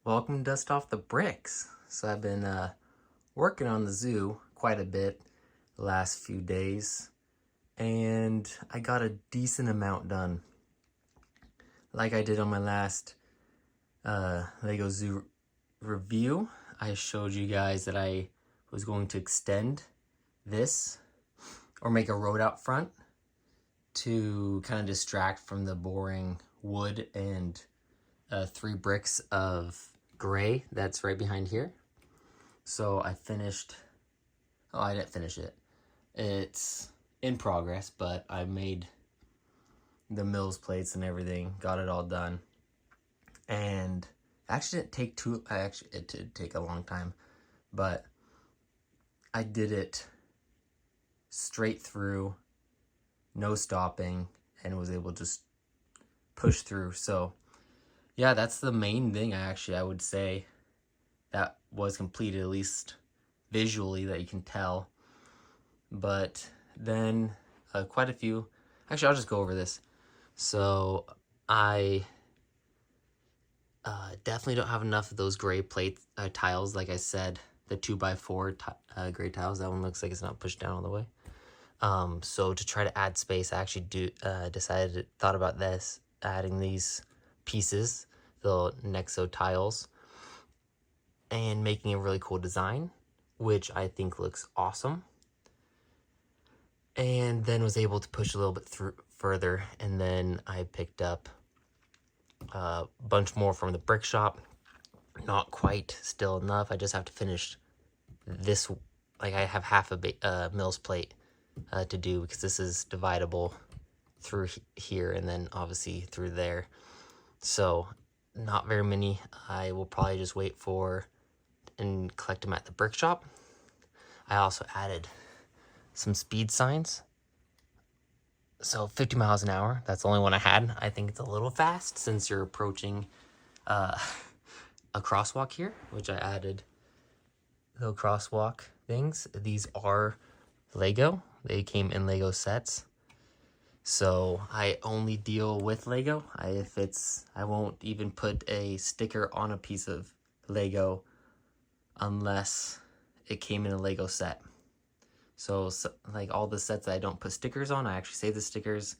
Welcome to Dust Off the Bricks. So I've been working on the zoo quite a bit the last few days, and I got a decent amount done. Like I did on my last Lego Zoo review, I showed you guys that I was going to extend this or make a road out front to kind of distract from the boring wood and 3 bricks of gray that's right behind here. So I finished, I didn't finish it. It's in progress, but I made the mills plates and everything, got it all done. And actually it did take a long time, but I did it straight through, no stopping, and was able to just push through. So yeah, that's the main thing I would say that was completed, at least visually, that you can tell. But then quite a few, actually I'll just go over this. So I definitely don't have enough of those gray plate tiles. Like I said, the 2x4 gray tiles, that one looks like it's not pushed down all the way. So to try to add space, I actually thought about this, adding these pieces, the Nexo tiles, and making a really cool design, which I think looks awesome. And then was able to push a little bit further, and then I picked up a bunch more from the brick shop. Not quite still enough. I just have to finish this. Like I have half a mill's plate to do, because this is dividable through here and then obviously through there. So not very many. I will probably just wait for and collect them at the brick shop. I also added some speed signs. So 50 miles an hour, that's the only one I had. I think it's a little fast since you're approaching a crosswalk here, which I added little crosswalk things. These are Lego. They came in Lego sets. So I only deal with Lego. I won't even put a sticker on a piece of Lego unless it came in a Lego set. So like all the sets that I don't put stickers on, I actually save the stickers.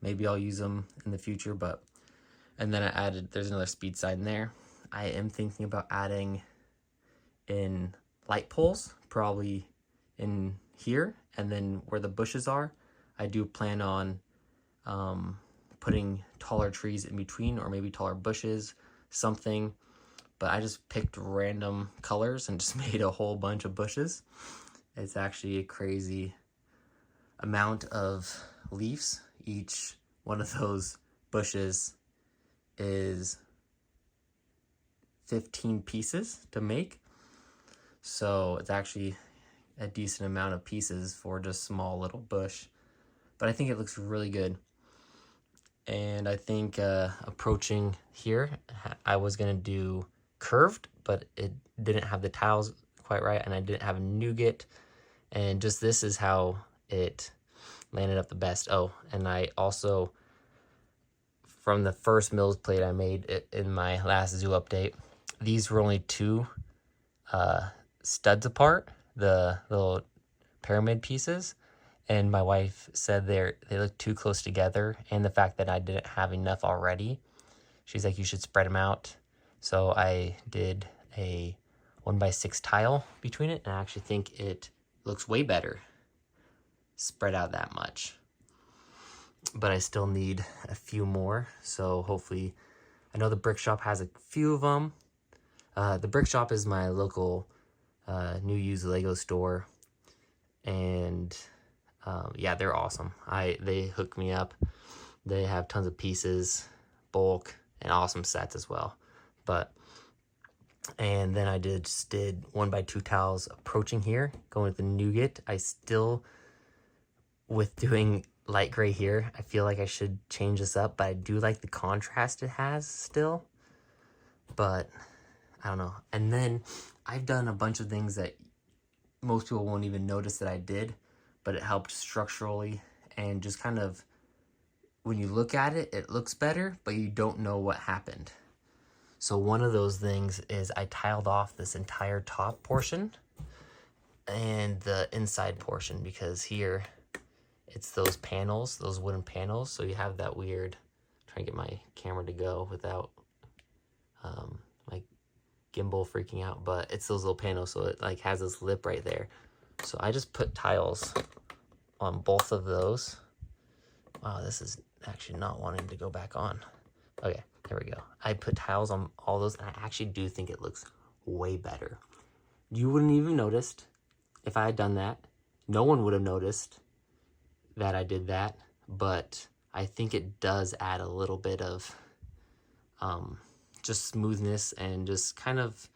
Maybe I'll use them in the future, and then there's another speed sign there. I am thinking about adding in light poles, probably in here, and then where the bushes are, I do plan on putting taller trees in between, or maybe taller bushes, something. But I just picked random colors and just made a whole bunch of bushes. It's actually a crazy amount of leaves. Each one of those bushes is 15 pieces to make. So it's actually a decent amount of pieces for just small little bush. But I think it looks really good. And I think approaching here, I was going to do curved, but it didn't have the tiles quite right, and I didn't have a nougat. And just this is how it landed up the best. Oh, and I also, from the first mills plate I made in my last zoo update, these were only 2 studs apart, the little pyramid pieces, and my wife said they look too close together, and the fact that I didn't have enough already, she's like, you should spread them out. So I did a 1x6 tile between it, and I actually think it looks way better spread out that much. But I still need a few more, so hopefully, I know the brick shop has a few of them. The brick shop is my local new used Lego store, and yeah, they're awesome. They hook me up. They have tons of pieces, bulk, and awesome sets as well. And then I just did 1x2 tiles approaching here, going with the nougat. I still, with doing light gray here, I feel like I should change this up, but I do like the contrast it has still. But I don't know. And then I've done a bunch of things that most people won't even notice that I did, but it helped structurally, and just kind of, when you look at it, it looks better, but you don't know what happened. So one of those things is I tiled off this entire top portion and the inside portion, because here it's those panels, those wooden panels. So you have that weird, trying to get my camera to go without my gimbal freaking out, but it's those little panels. So it like has this lip right there. So I just put tiles on both of those. Wow, this is actually not wanting to go back on. Okay, there we go. I put tiles on all those, and I actually do think it looks way better. You wouldn't even noticed if I had done that. No one would have noticed that I did that, but I think it does add a little bit of just smoothness, and just kind of,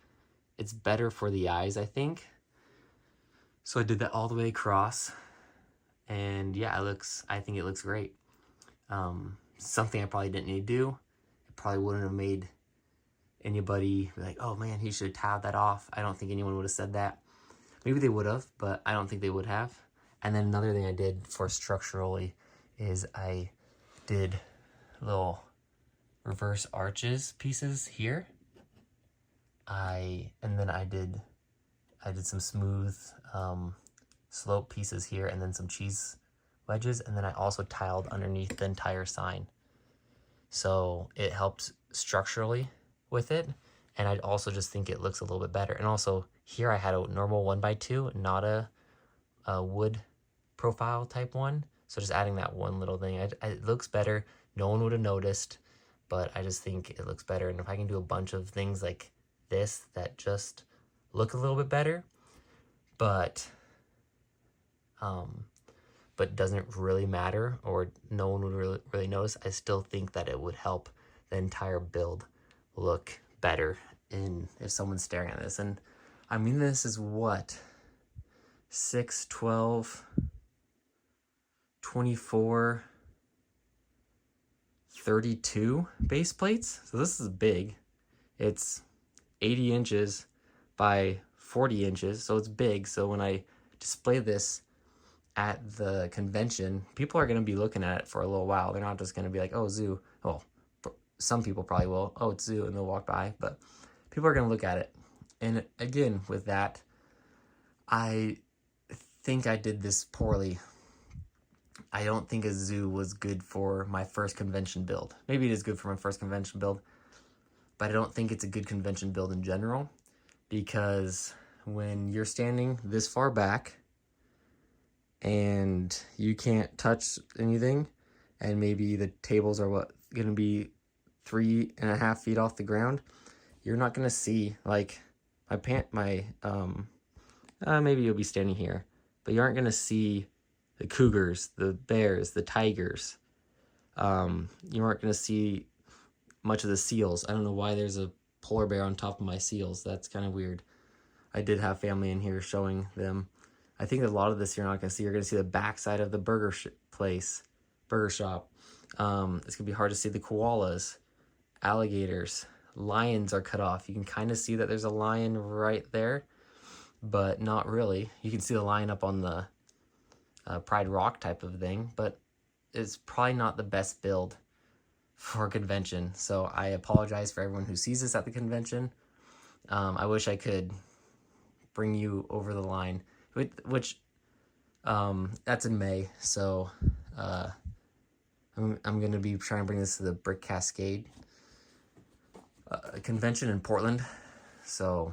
it's better for the eyes, I think. So I did that all the way across, and yeah, I think it looks great. Something I probably didn't need to do. It probably wouldn't have made anybody be like, oh man, he should have tiled that off. I don't think anyone would have said that. Maybe they would have, but I don't think they would have. And then another thing I did for structurally is I did little reverse arches pieces here. And then I did some smooth slope pieces here, and then some cheese wedges, and then I also tiled underneath the entire sign. So it helped structurally with it, and I also just think it looks a little bit better. And also here I had a normal 1x2, not a wood profile type one. So just adding that one little thing, it looks better. No one would have noticed, but I just think it looks better. And if I can do a bunch of things like this that just look a little bit better, but doesn't really matter, or no one would really notice, I still think that it would help the entire build look better if someone's staring at this. And I mean, this is what, 6, 12, 24, 32 base plates. So this is big. It's 80 inches by 40 inches, so it's big. So when I display this at the convention, people are going to be looking at it for a little while. They're not just going to be like, oh, zoo. Well, some people probably will. Oh, it's zoo, and they'll walk by. But people are going to look at it. And again, with that, I think I did this poorly. I don't think a zoo was good for my first convention build. Maybe it is good for my first convention build, but I don't think it's a good convention build in general, because when you're standing this far back and you can't touch anything, and maybe the tables are going to be 3.5 feet off the ground, you're not going to see, like, maybe you'll be standing here, but you aren't going to see the cougars, the bears, the tigers. You aren't going to see much of the seals. I don't know why there's a polar bear on top of my seals. That's kind of weird. I did have family in here showing them. I think a lot of this you're not going to see. You're going to see the backside of the burger shop. It's going to be hard to see the koalas, alligators, lions are cut off. You can kind of see that there's a lion right there, but not really. You can see the lion up on the Pride Rock type of thing, but it's probably not the best build for a convention. So I apologize for everyone who sees this at the convention. I wish I could bring you over the line, which that's in May. So I'm going to be trying to bring this to the Brick Cascade convention in Portland. So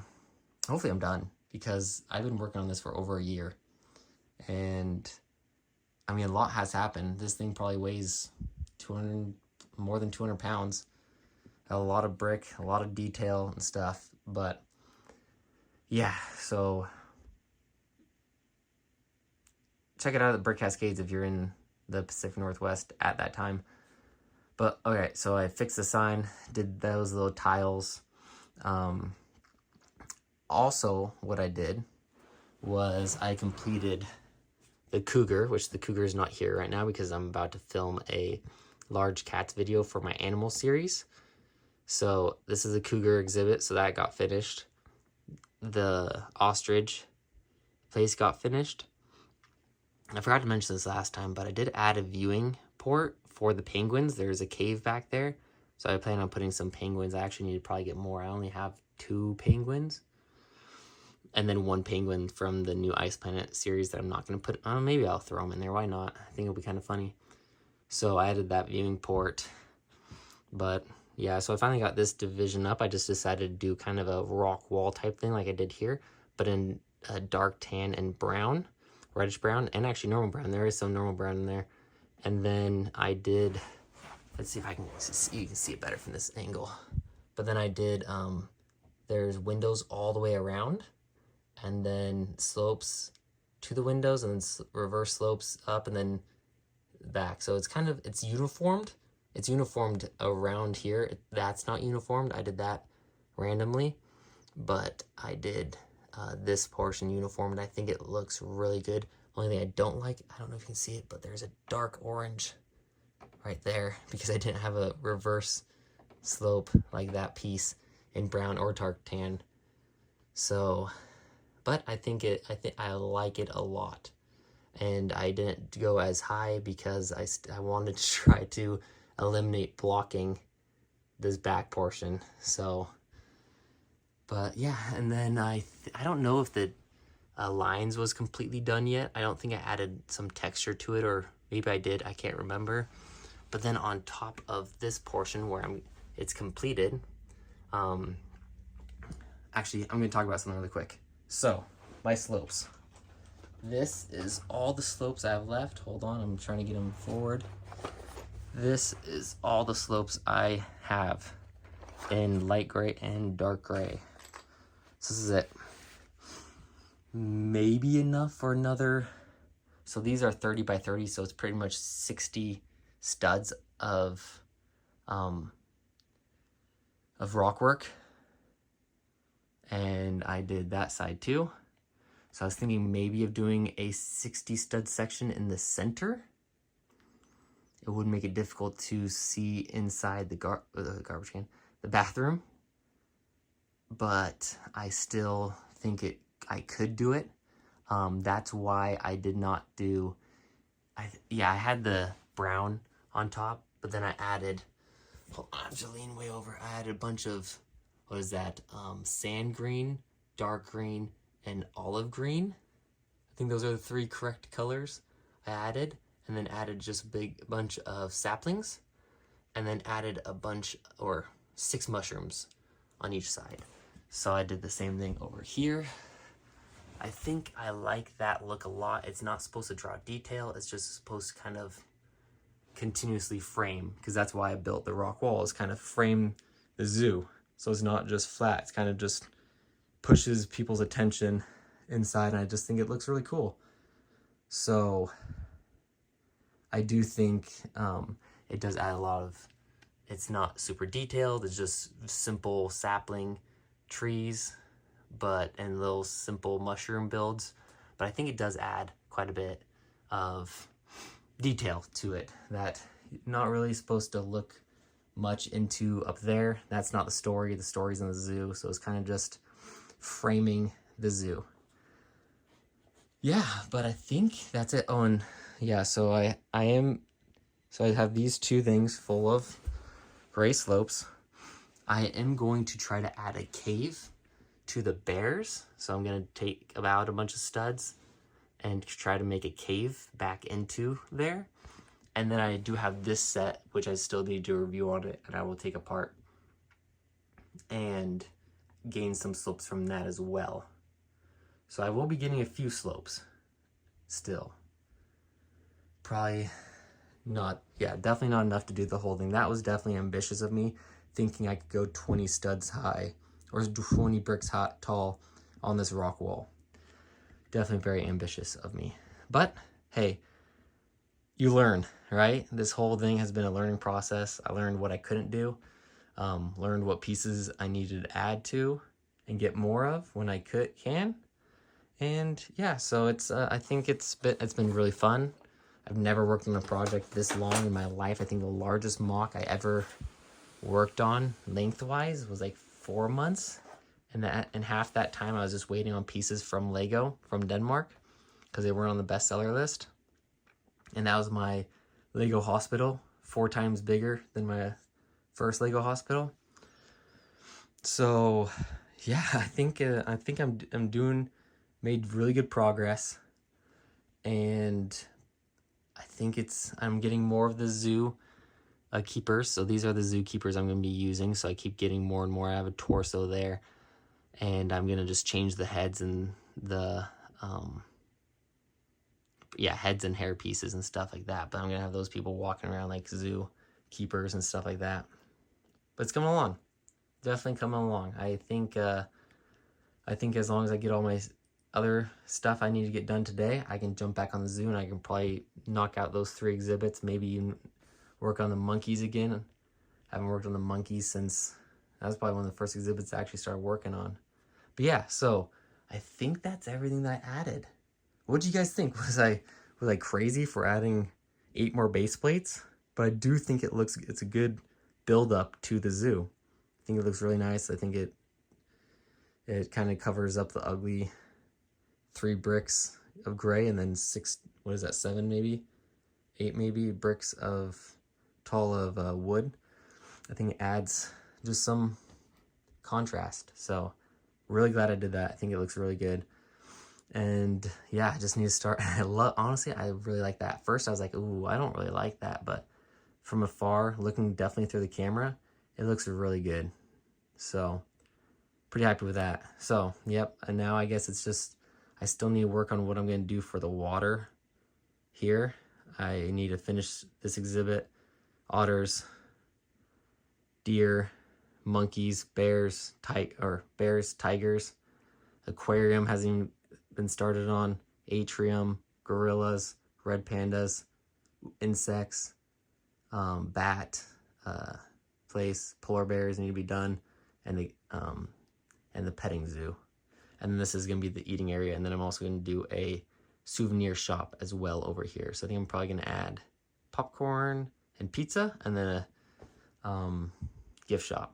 hopefully I'm done, because I've been working on this for over a year. And I mean, a lot has happened. This thing probably weighs more than 200 pounds. A lot of brick, a lot of detail and stuff. But yeah, so check it out at the Brick Cascades if you're in the Pacific Northwest at that time. But okay, so I fixed the sign, did those little tiles. Also, what I did was I completed the cougar, which the cougar is not here right now because I'm about to film a large cats video for my animal series. So this is a cougar exhibit, so that got finished. The ostrich place got finished. I forgot to mention this last time, but I did add a viewing port for the penguins. There's a cave back there, So I plan on putting some penguins. I actually need to probably get more. I only have 2 penguins. And then 1 penguin from the new Ice Planet series that I'm not going to put... maybe I'll throw them in there. Why not? I think it'll be kind of funny. So I added that viewing port. But yeah, so I finally got this division up. I just decided to do kind of a rock wall type thing like I did here, but in a dark tan and brown, reddish brown, and actually normal brown. There is some normal brown in there. And then I did, let's see if I can see, you can see it better from this angle. But then I did, there's windows all the way around, and then slopes to the windows, and then reverse slopes up and then back. So it's kind of, it's uniformed. It's uniformed around here. That's not uniformed. I did that randomly, but I did this portion uniformed. I think it looks really good. Only thing I don't like, I don't know if you can see it, but there's a dark orange right there because I didn't have a reverse slope like that piece in brown or dark tan. So, but I think I like it a lot. And I didn't go as high because I wanted to try to eliminate blocking this back portion. So, but yeah, and then I don't know if the lines was completely done yet. I don't think I added some texture to it, or maybe I did, I can't remember. But then on top of this portion where it's completed, actually I'm going to talk about something really quick. So my slopes, this is all the slopes I have left. Hold on, I'm trying to get them forward. This is all the slopes I have in light gray and dark gray. So this is it. Maybe enough for another. So these are 30 by 30, so it's pretty much 60 studs of rock work. And I did that side too. So I was thinking maybe of doing a 60 stud section in the center. It would make it difficult to see inside the garbage can, the bathroom. But I still think I could do it. That's why I did not do, I had the brown on top, but then I added, hold on, I'm just leaning way over. I added a bunch of, what is that? Sand green, dark green, and olive green. I think those are the 3 correct colors I added. And then added just a big bunch of saplings, and then added a bunch, or 6 mushrooms on each side. So I did the same thing over here. I think I like that look a lot. It's not supposed to draw detail, it's just supposed to kind of continuously frame, because that's why I built the rock wall, is kind of frame the zoo. So it's not just flat, it's kind of just pushes people's attention inside, and I just think it looks really cool. So I do think it does add a lot of, it's not super detailed, it's just simple sapling trees, and little simple mushroom builds. But I think it does add quite a bit of detail to it that not really supposed to look much into up there. That's not the story. The story's in the zoo, so it's kind of just framing the zoo. Yeah, but I think that's it. Oh, and yeah, so I have these 2 things full of gray slopes. I am going to try to add a cave to the bears. So I'm going to take about a bunch of studs and try to make a cave back into there. And then I do have this set, which I still need to review on it, and I will take apart and gain some slopes from that as well. So I will be getting a few slopes still. Probably not, definitely not enough to do the whole thing. That was definitely ambitious of me, thinking I could go 20 studs high or 20 bricks tall on this rock wall. Definitely very ambitious of me. But hey, you learn, right? This whole thing has been a learning process. I learned what I couldn't do, learned what pieces I needed to add to and get more of when I can. And yeah, so it's I think it's been really fun. I've never worked on a project this long in my life. I think the largest MOC I ever worked on lengthwise was like 4 months. And half that time I was just waiting on pieces from Lego from Denmark because they weren't on the bestseller list. And that was my Lego hospital, 4 times bigger than my first Lego hospital. So yeah, I think I'm made really good progress, and I think I'm getting more of the zoo keepers. So these are the zoo keepers I'm going to be using. So I keep getting more and more. I have a torso there, and I'm going to just change the heads and the heads and hair pieces and stuff like that. But I'm going to have those people walking around like zoo keepers and stuff like that. But it's coming along. Definitely coming along. I think as long as I get all my other stuff I need to get done today, I can jump back on the zoo and I can probably knock out those 3 exhibits, maybe even work on the monkeys again. I haven't worked on the monkeys since, that was probably one of the first exhibits I actually started working on. But yeah, so I think that's everything that I added. What do you guys think? Was I crazy for adding 8 more base plates? But I do think it's a good build up to the zoo. I think it looks really nice. I think it kind of covers up the ugly 3 bricks of gray and then 6, what is that, 7 maybe? 8 maybe bricks of tall of wood. I think it adds just some contrast. So really glad I did that. I think it looks really good. And yeah, I just need to start. Honestly, I really like that. At first I was like, ooh, I don't really like that. But from afar, looking definitely through the camera, it looks really good. So pretty happy with that. So yep, and now I guess it's just, I still need to work on what I'm going to do for the water here. I need to finish this exhibit. Otters, deer, monkeys, bears, tigers. Aquarium hasn't even been started on. Atrium, gorillas, red pandas, insects, bat place, polar bears need to be done, and the petting zoo. And then this is going to be the eating area, and then I'm also going to do a souvenir shop as well over here. So I think I'm probably going to add popcorn and pizza, and then a gift shop.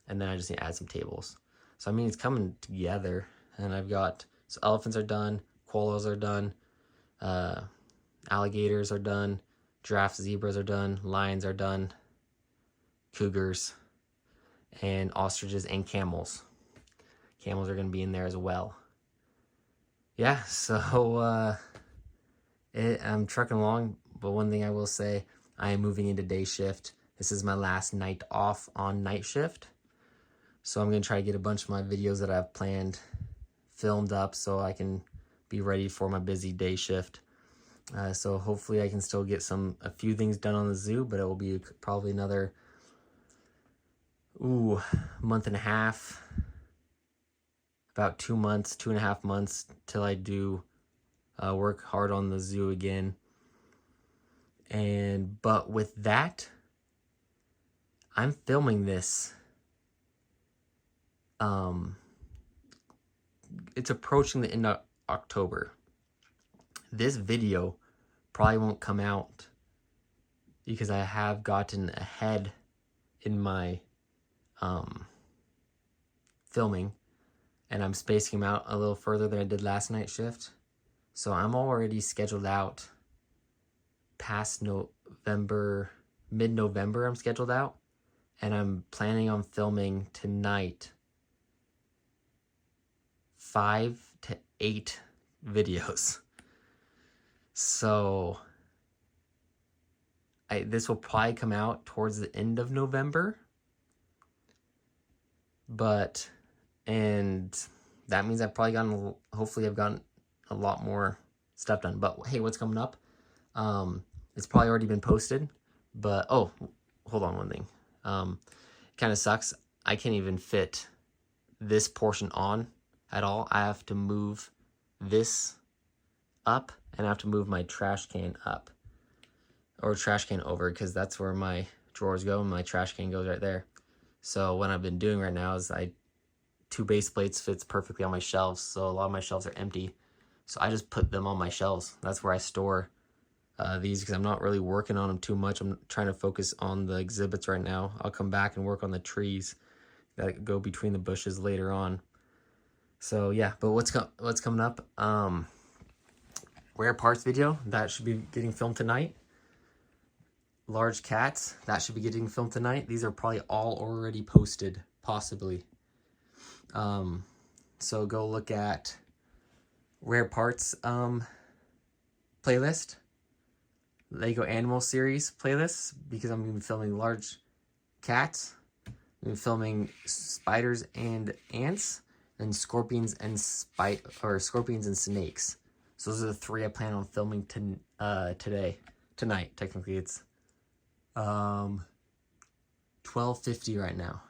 And then I just need to add some tables. So I mean, it's coming together, and I've got, so elephants are done, koalas are done, alligators are done, giraffes, zebras are done, lions are done, cougars, and ostriches and camels. Camels are going to be in there as well. Yeah, so I'm trucking along, but one thing I will say, I am moving into day shift. This is my last night off on night shift. So I'm going to try to get a bunch of my videos that I've planned filmed up so I can be ready for my busy day shift. So hopefully I can still get a few things done on the zoo, but it will be probably another month and a half, about 2 months, 2.5 months till I do work hard on the zoo again. But with that, I'm filming this. It's approaching the end of October. This video probably won't come out because I have gotten ahead in my filming, and I'm spacing them out a little further than I did last night shift. So I'm already scheduled out past November, mid-November I'm scheduled out, and I'm planning on filming tonight 5 to 8 videos. So this will probably come out towards the end of November, and that means hopefully I've gotten a lot more stuff done. But hey, what's coming up? It's probably already been posted, but hold on one thing. Kind of sucks. I can't even fit this portion on at all. I have to move this up, and I have to move my trash can up, or trash can over, because that's where my drawers go, and my trash can goes right there. So what I've been doing right now is 2 base plates fits perfectly on my shelves, so a lot of my shelves are empty. So I just put them on my shelves. That's where I store these, because I'm not really working on them too much. I'm trying to focus on the exhibits right now. I'll come back and work on the trees that go between the bushes later on. So yeah, but what's coming up? Rare parts video that should be getting filmed tonight. large cats. That should be getting filmed tonight. These are probably all already posted, possibly. So go look at Rare Parts playlist, Lego Animal Series playlist, because I'm going to be filming large cats. I'm going to be filming spiders and ants, and scorpions and scorpions and snakes. So those are the 3 I plan on filming tonight. Technically, it's 12:50 right now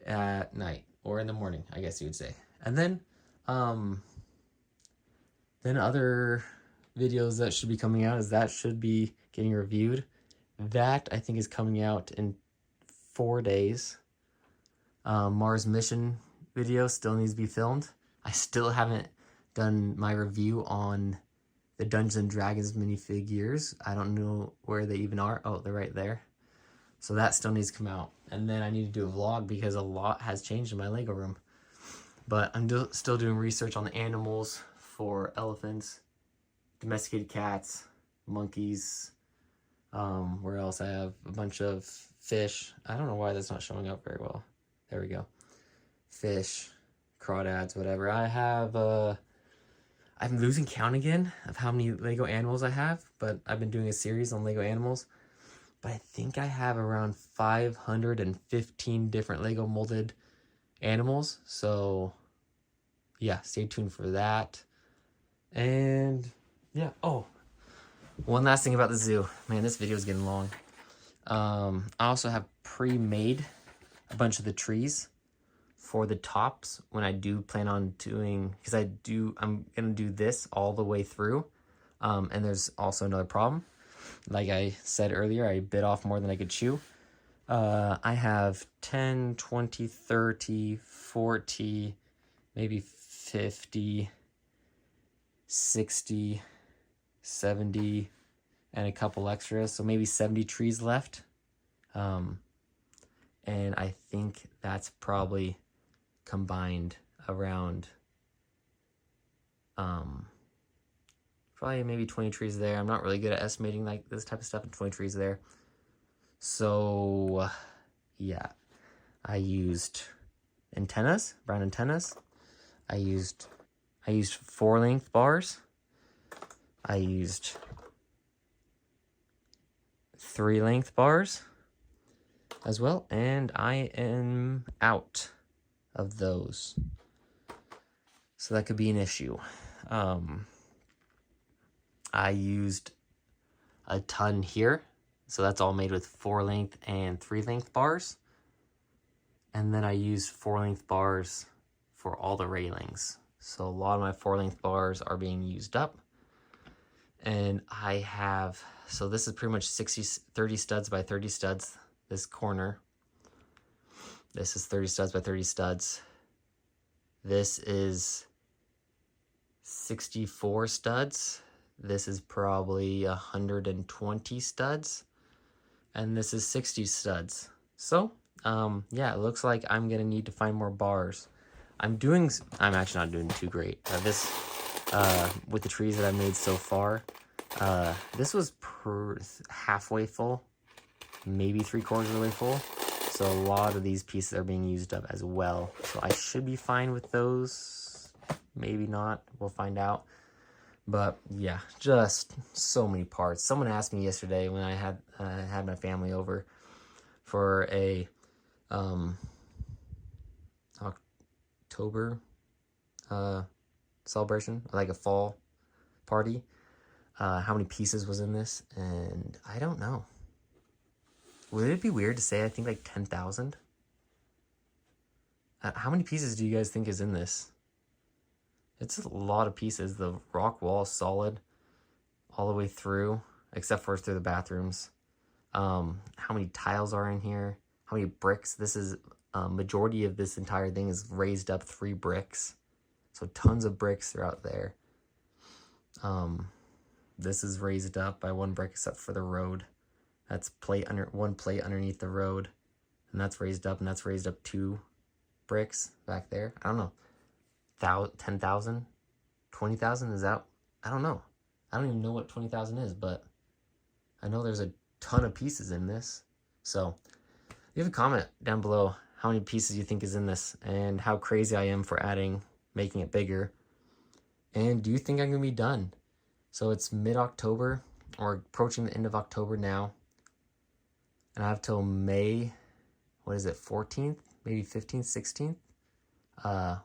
at night, or in the morning, I guess you would say. And then other videos that should be coming out is that should be getting reviewed. That I think is coming out in 4 days. Mars mission video still needs to be filmed. I still haven't done my review on the Dungeons and Dragons minifigures. I don't know where they even are. Oh, they're right there. So that still needs to come out. And then I need to do a vlog because a lot has changed in my Lego room. But I'm still doing research on the animals for elephants, domesticated cats, monkeys. Where else? I have a bunch of fish. I don't know why that's not showing up very well. There we go. Fish, crawdads, whatever. I have, I'm losing count again of how many Lego animals I have, but I've been doing a series on Lego animals. But I think I have around 515 different Lego molded animals. So, yeah, stay tuned for that. And, yeah. Oh, one last thing about the zoo. Man, this video is getting long. I also have pre-made a bunch of the trees for the tops when I do plan on doing, because I'm gonna do this all the way through. And there's also another problem. Like I said earlier, I bit off more than I could chew. I have 10, 20, 30, 40, maybe 50, 60, 70, and a couple extras. So maybe 70 trees left. And I think that's probably combined around probably maybe 20 trees there. I'm not really good at estimating like this type of stuff, and 20 trees there. So yeah, I used antennas, brown antennas. I used 4-length bars. I used 3-length bars as well, and I am out of those. So that could be an issue. I used a ton here. So that's all made with 4-length and 3-length bars. And then I used 4-length bars for all the railings. So a lot of my 4-length bars are being used up. And I have, so this is pretty much 30 studs by 30 studs, this corner. This is 30 studs by 30 studs. This is 64 studs. This is probably 120 studs. And this is 60 studs. So, yeah, it looks like I'm going to need to find more bars. I'm actually not doing too great. With the trees that I made so far, this was halfway full, maybe 3/4 of the way full. So a lot of these pieces are being used up as well. So I should be fine with those. Maybe not. We'll find out. But yeah, just so many parts. Someone asked me yesterday when I had my family over for a October celebration, like a fall party, how many pieces was in this, and I don't know. Would it be weird to say I think like 10,000? How many pieces do you guys think is in this? It's a lot of pieces. The rock wall is solid all the way through, except for through the bathrooms. How many tiles are in here? How many bricks? This is, majority of this entire thing is raised up 3 bricks. So tons of bricks throughout there. This is raised up by 1 brick except for the road. That's one plate underneath the road. And that's raised up, and that's raised up 2 bricks back there. I don't know. 10,000? 20,000? Is that? I don't know. I don't even know what 20,000 is, but I know there's a ton of pieces in this. So leave a comment down below how many pieces you think is in this and how crazy I am for making it bigger. And do you think I'm gonna be done? So it's mid-October, or approaching the end of October now. And I have till May, what is it, 14th? Maybe 15th, 16th?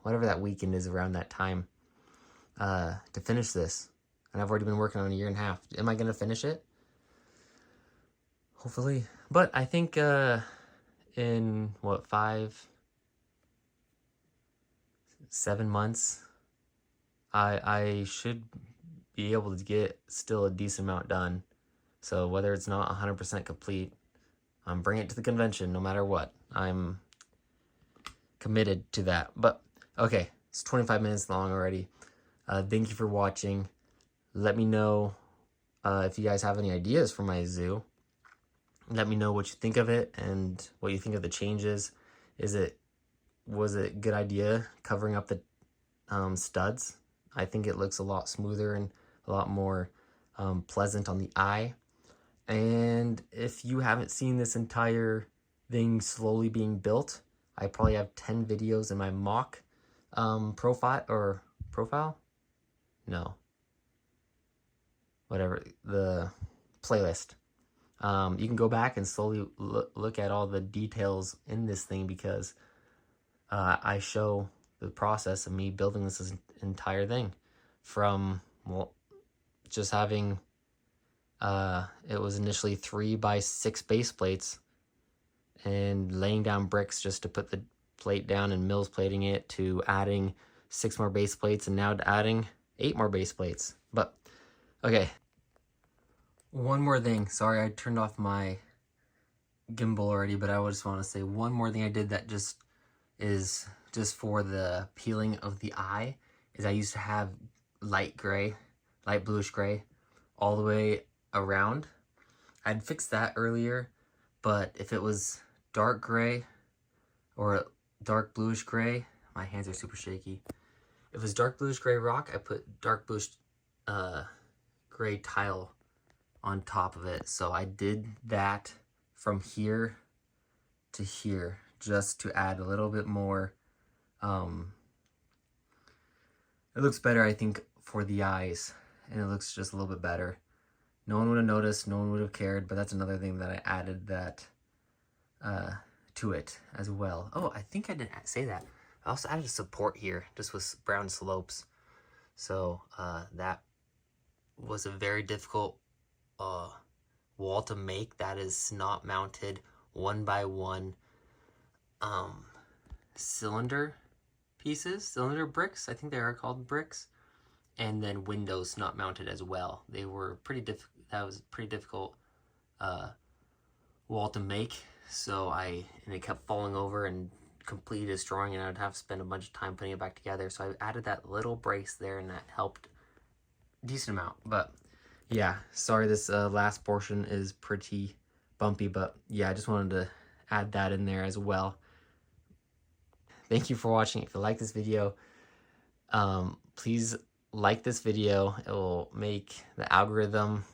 Whatever that weekend is around that time, to finish this. And I've already been working on 1.5 years. Am I gonna finish it? Hopefully. But I think in what, 7 months, I should be able to get still a decent amount done. So whether it's not 100% complete, bring it to the convention no matter what. I'm committed to that. But okay, it's 25 minutes long already. Thank you for watching. Let me know if you guys have any ideas for my zoo. Let me know what you think of it and what you think of the changes. Was it a good idea covering up the studs? I think it looks a lot smoother and a lot more pleasant on the eye. And if you haven't seen this entire thing slowly being built, I probably have 10 videos in my mock profile? No. Whatever, the playlist. You can go back and slowly look at all the details in this thing, because I show the process of me building this entire thing from, well, just having, it was initially 3x6 base plates and laying down bricks just to put the plate down and mills plating it, to adding 6 more base plates, and now to adding 8 more base plates. But okay, one more thing. Sorry, I turned off my gimbal already, but I just want to say one more thing I did that is just for the peeling of the eye. Is I used to have light bluish gray all the way around. I'd fixed that earlier, but if it was dark gray or dark bluish gray, my hands are super shaky. If it was dark bluish gray rock, I put dark bluish gray tile on top of it. So I did that from here to here just to add a little bit more. It looks better, I think, for the eyes, and it looks just a little bit better. No one would have noticed, no one would have cared, but that's another thing that I added that to it as well. Oh, I think I didn't say that. I also added a support here, just with brown slopes. So that was a very difficult wall to make. That is not mounted 1x1 cylinder bricks. I think they are called bricks. And then windows not mounted as well. They were pretty that was a pretty difficult wall to make. So it kept falling over and completely destroying, and I'd have to spend a bunch of time putting it back together. So I added that little brace there, and that helped a decent amount. But yeah, sorry, this last portion is pretty bumpy, but yeah, I just wanted to add that in there as well. Thank you for watching. If you like this video, please like this video. It will make the algorithm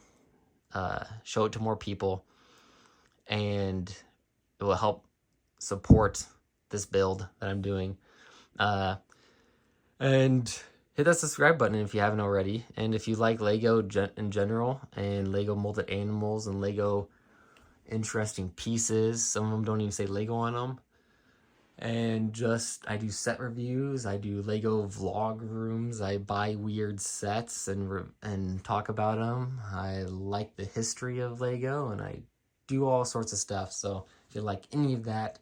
show it to more people, and it will help support this build that I'm doing. And hit that subscribe button if you haven't already. And if you like Lego in general, and Lego molded animals, and Lego interesting pieces, some of them don't even say Lego on them. And I do set reviews, I do Lego vlog rooms, I buy weird sets and talk about them. I like the history of Lego, and I do all sorts of stuff. So if you like any of that,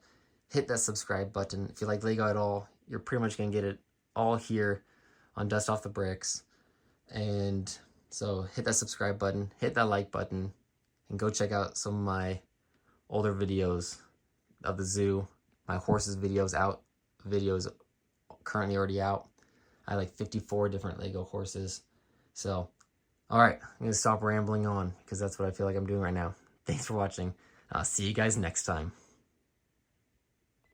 hit that subscribe button. If you like Lego at all, you're pretty much gonna get it all here on Dust Off the Bricks. And so hit that subscribe button, hit that like button, and go check out some of my older videos of the zoo. My horses videos currently already out. I have like 54 different Lego horses. So, all right, I'm gonna stop rambling on, because that's what I feel like I'm doing right now. Thanks for watching. I'll see you guys next time.